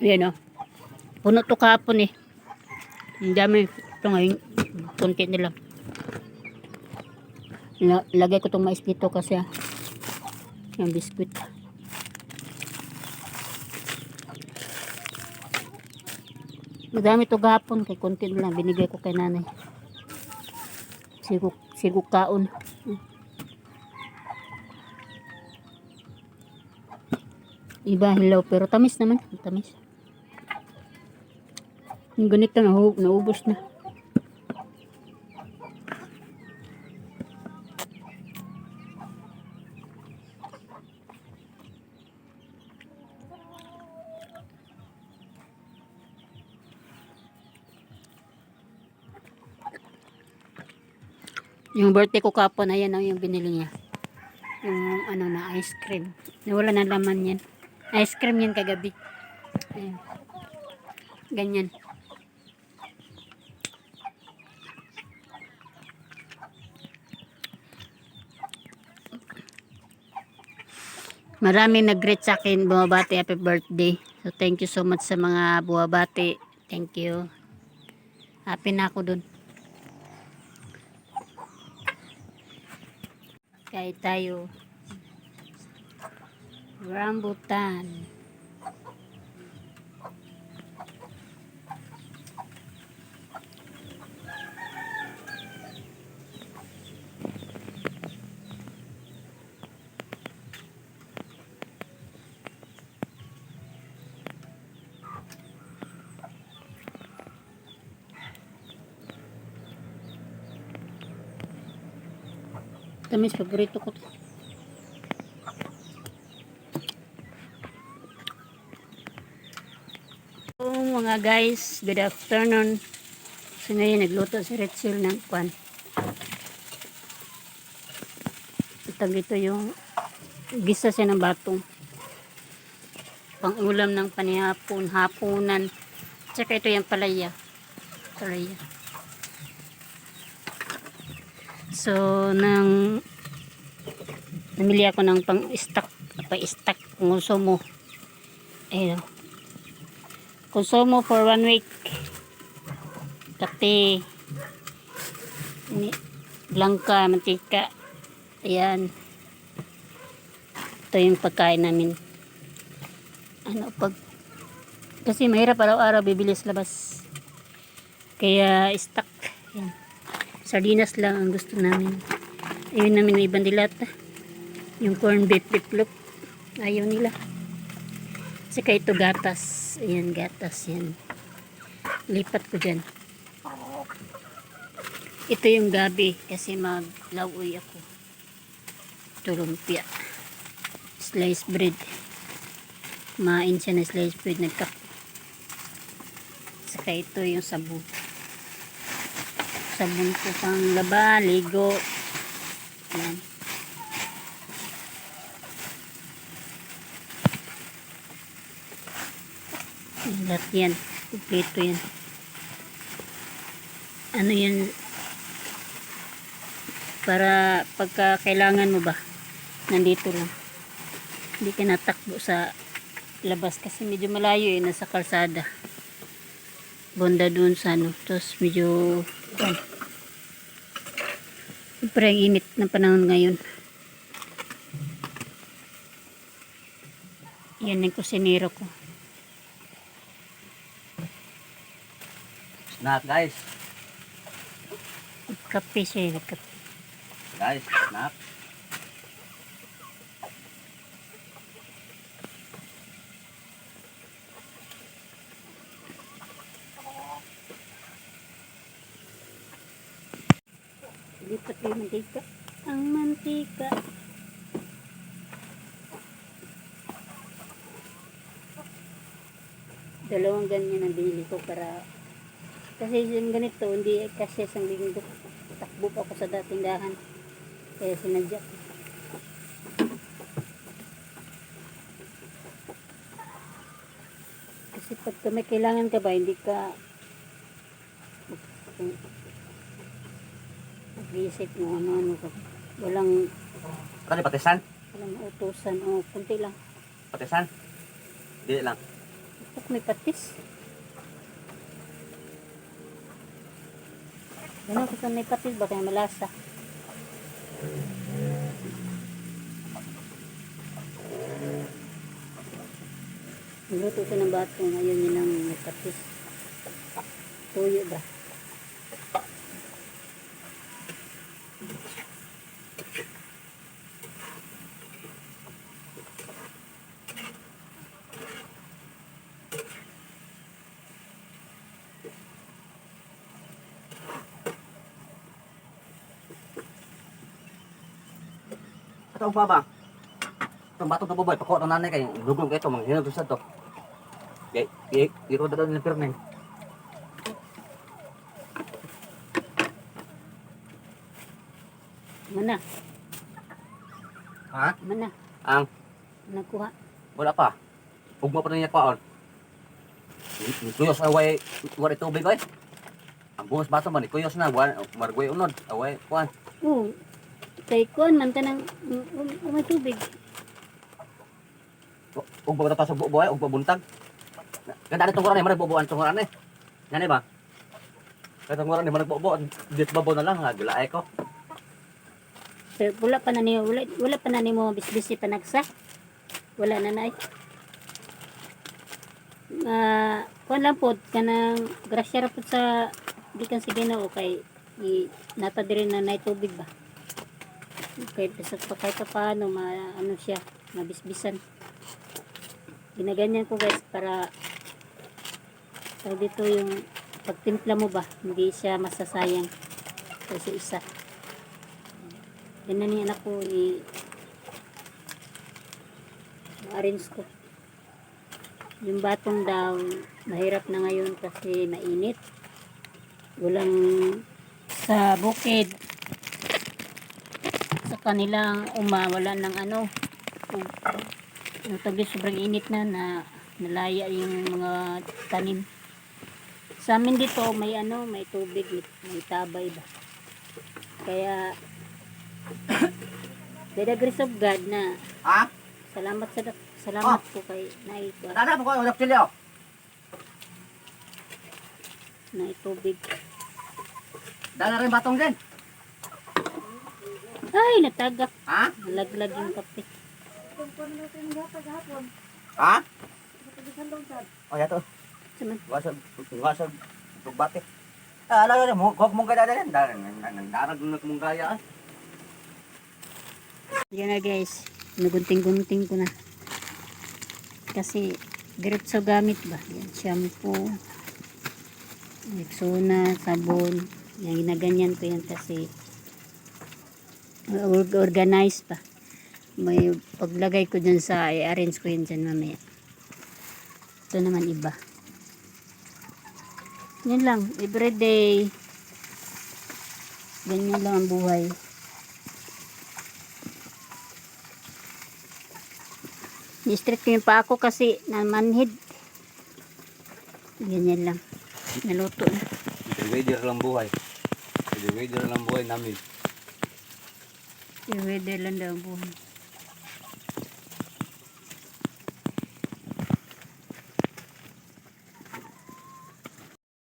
Ayan o. Puno to kahapon eh. Ang dami. Ito ngayon. Kunti nila. Lagay ko itong mais dito kasi yung biskuit. Madami to gahapon. Kay kunti na lang. Binigay ko kay nanay. Siguk kaon. Iba hilaw pero tamis naman. Tamis. Yung ganito naubos na. Yung birthday ko kapon, ayan yung binili niya. Yung ano na ice cream. Nawala na laman yan. Ice cream yan kagabi. Ayan. Ganyan. Maraming nag-greet sa akin, bumabati, happy birthday. So thank you so much sa mga bumabati. Thank you. Happy na ako dun. Kahit tayo. Rambutan. Tamis, paborito ko to. So, mga guys, good afternoon. So ngayon nagluto si Rachel ng kwan. Itag ito yung gisa siya ng batong. Pang ulam ng panihapon, hapunan. Tsaka ito yung palaya. Palaya. So, namili ako ng pang-stock, pa-stock konsumo. Ayun. Konsumo for 1 week. Kate, langka, mantika. Ayan. Ito yung pagkain namin. Kasi mahirap araw-araw bibili sa labas. Kaya stock. Ayan. Sardinas lang ang gusto namin. Ayun namin may bandilata. Yung corn beef bitlog. Ayaw nila. Saka ito gatas. Ayan, gatas yan. Lipat ko dyan. Ito yung gabi kasi maglauoy ako. Ito lumpia. Sliced bread. Kumain siya na sliced bread. Nagkap. Saka ito yung sabon. Sabon ko pang laba, ligo. Ayan. Lahat yan. Kompleto yan. Ano yan? Para pagka kailangan mo ba, nandito lang. Hindi ka natakbo sa labas kasi medyo malayo eh. Nasa kalsada. Bonda dun sa ano. Tapos medyo siyempre ang init ng panahon ngayon. Yan yung kusinero ko. Snack guys. Kape siya. Kape. Guys, snack. Lipat yung mantika. Ang mantika. Dalawang ganyan ang binili ko para kasi yung ganito hindi kasi isang linggo. Takbo pa ako sa dating dahan. Kaya sinadya ko. Kasi pagka may kailangan ka ba hindi ka mag-iisip mo ano ka. Walang Patisan? utusan o kunti lang. Patisan? Dili lang. Ba't may patis? Ano kung saan may patis ba kaya malasa? Nagluto ko ng bato. Ngayon yun ang may patis. Tuyo ba? Ito ba ba? Itong bato to boy, pako ng nanay kay dugong kay ito, manghinag sa to. Kay iro daw ni pirmen. Mana? Ha? Mana? Ang Nakuha. wala pa. Ugma pa niya paon. Kuyos away, wala tubig oy. Ang buhos bato man, kuyos na, margoy unod, away kuan. Oo. Kay kuan man tanang may tubig. Ug ba ta sa buhay, ug buntag. Ganda ni tungkuran ni marag bubuan tungkuran ni. Ngani ba? Kaya tungkuran ni marag bubuan, dit babaw na lang ha, gilaay ko. So, wala pa na mo bisbisi panagsa. Wala na nay. Kuan lang po kanang grasya ra po sa gikan sa Ginoo kay nata diri na nay tubig ba. Kahit sa kahit pa paano ano siya, mabisbisan. Ginaganyan ko guys para dito yung pagtimpla mo ba, hindi siya masasayang kasi isa. Ganyan ni anak ko arrange ko. Yung batong daw mahirap na ngayon kasi mainit. Walang sa bukid sa kanilang wala ng ano yung tabi sobrang init na nalaya yung mga tanim. Sa amin dito may may tubig, may tabay ba. Kaya by the grace of God na Ha? salamat po kay Dada mo ko udak silyo. na tubig. Dala rin batong din. Ay, natagak. Ha? Nalaglag yung kape. Ha? Oh, yato. Saman. Wasag tugbate. Ah, ala mo, kog mong kada din. Darag na mong gaya. Yan na guys. Nagunting-gunting ko na. Kasi diretso gamit ba? Yan, shampoo. Rexona, sabon. Yan, ginaganyan ko yan kasi organized pa. May paglagay ko dyan sa i-arrange ko yun dyan mamaya. Ito naman iba. Yan lang. Everyday. Ganyan lang ang buhay. Ni-straight ko yung pa ako kasi namanhid. Ganyan lang. Naluto na. Weather lang buhay. Weather lang buhay namin. Yung weather lang daw ang buhay.